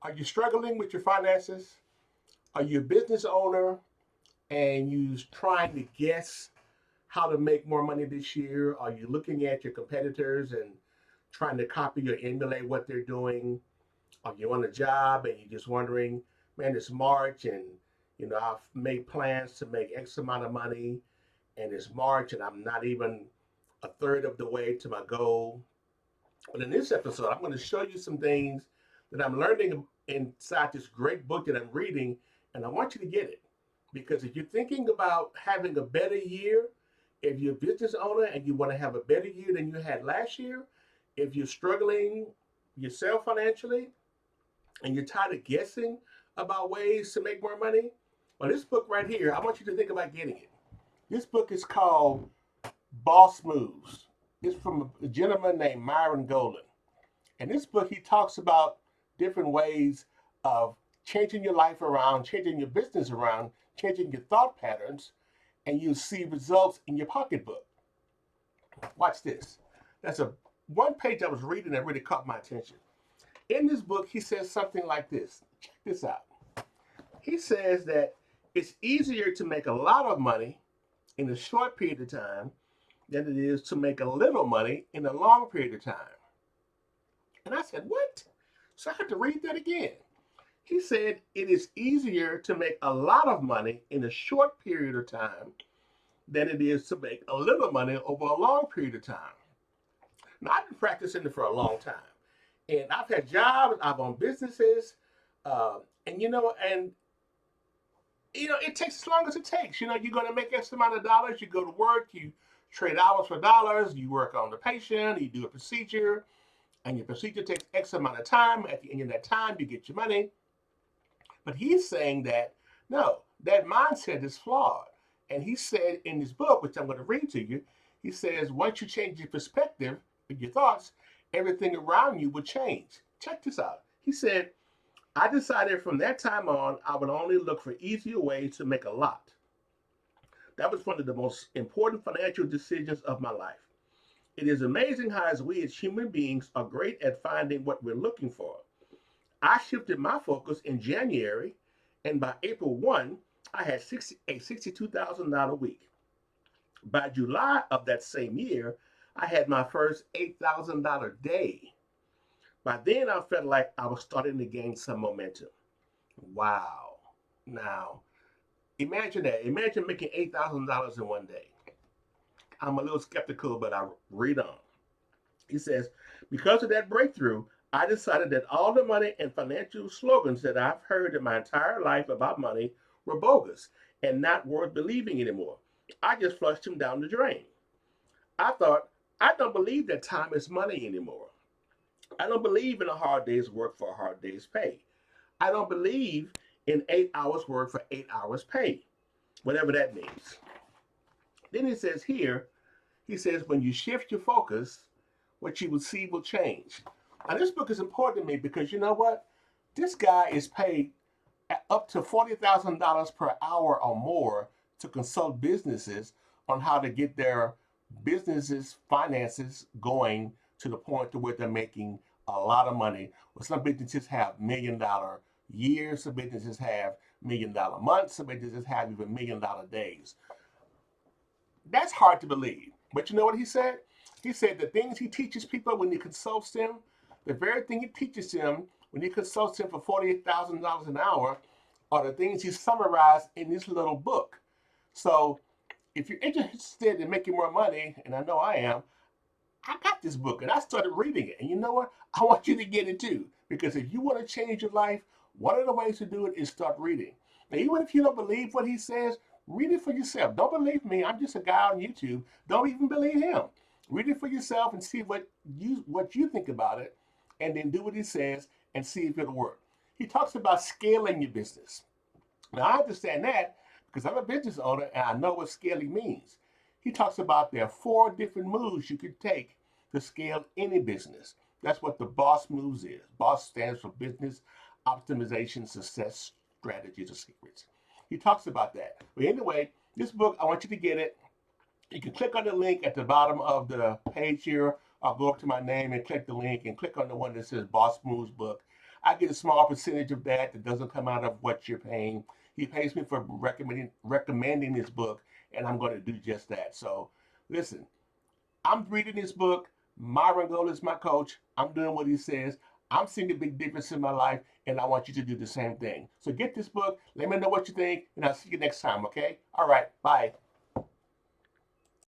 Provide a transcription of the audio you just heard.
Are you struggling with your finances? Are you a business owner and you trying to guess how to make more money this year? Are you looking at your competitors and trying to copy or emulate what they're doing? Are you on a job and you're just wondering, man, it's March and I've made plans to make X amount of money and it's March and I'm not even a third of the way to my goal. But in this episode, I'm going to show you some things that I'm learning inside this great book that I'm reading, and I want you to get it. Because if you're thinking about having a better year, if you're a business owner and you want to have a better year than you had last year, if you're struggling yourself financially and you're tired of guessing about ways to make more money, well, this book right here, I want you to think about getting it. This book is called Boss Moves. It's from a gentleman named Myron Golden. In this book, he talks about different ways of changing your life around, changing your business around, changing your thought patterns, and you see results in your pocketbook. Watch this. That's a one page I was reading that really caught my attention. In this book, he says something like this. Check this out. He says that it's easier to make a lot of money in a short period of time than it is to make a little money in a long period of time. And I said, what? So I had to read that again. He said it is easier to make a lot of money in a short period of time than it is to make a little money over a long period of time. Now, I've been practicing it for a long time. And I've had jobs, I've owned businesses, and it takes as long as it takes. You're going to make X amount of dollars, you go to work, you trade hours for dollars, you work on the patient, you do a procedure, and your procedure takes X amount of time. At the end of that time, you get your money. But he's saying that no, that mindset is flawed. And he said in his book, which I'm going to read to you, he says once you change your perspective, your thoughts, everything around you will change. Check this out. He said, I decided from that time on, I would only look for easier ways to make a lot. That was one of the most important financial decisions of my life. It is amazing how, as we as human beings are great at finding what we're looking for. I shifted my focus in January, and by April 1, I had a $62,000 week. By July of that same year, I had my first $8,000 day. By then, I felt like I was starting to gain some momentum. Wow. Now, imagine that. Imagine making $8,000 in one day. I'm a little skeptical, but I read on. He says, because of that breakthrough, I decided that all the money and financial slogans that I've heard in my entire life about money were bogus and not worth believing anymore. I just flushed them down the drain. I thought, I don't believe that time is money anymore. I don't believe in a hard day's work for a hard day's pay. I don't believe in 8 hours work for 8 hours pay, whatever that means. Then he says here, he says, when you shift your focus, what you will see will change. Now, this book is important to me because you know what? This guy is paid up to $40,000 per hour or more to consult businesses on how to get their businesses' finances going to the point to where they're making a lot of money. Well, some businesses have $1 million years, some businesses have $1 million months, some businesses have even $1 million days. That's hard to believe. But you know what he said? He said the things he teaches people when he consults them, the very thing he teaches them when he consults them for $48,000 an hour, are the things he summarized in this little book. So if you're interested in making more money, and I know I am, I got this book and I started reading it. And you know what? I want you to get it too. Because if you want to change your life, one of the ways to do it is start reading. Now, even if you don't believe what he says, read it for yourself. Don't believe me. I'm just a guy on YouTube. Don't even believe him. Read it for yourself and see what you think about it, and then do what he says and see if it'll work. He talks about scaling your business. Now, I understand that because I'm a business owner and I know what scaling means. He talks about there are 4 different moves you could take to scale any business. That's what the BOSS moves is. BOSS stands for Business Optimization Success Strategies or Secrets. He talks about that. But anyway, this book, I want you to get it. You can click on the link at the bottom of the page here. I'll go up to my name and click the link and click on the one that says Boss Moves book. I get a small percentage of that that doesn't come out of what you're paying. He pays me for recommending his book, and I'm going to do just that. So, listen, I'm reading this book. Myron Gold is my coach. I'm doing what he says. I'm seeing a big difference in my life, and I want you to do the same thing. So get this book. Let me know what you think, and I'll see you next time, okay? All right, bye.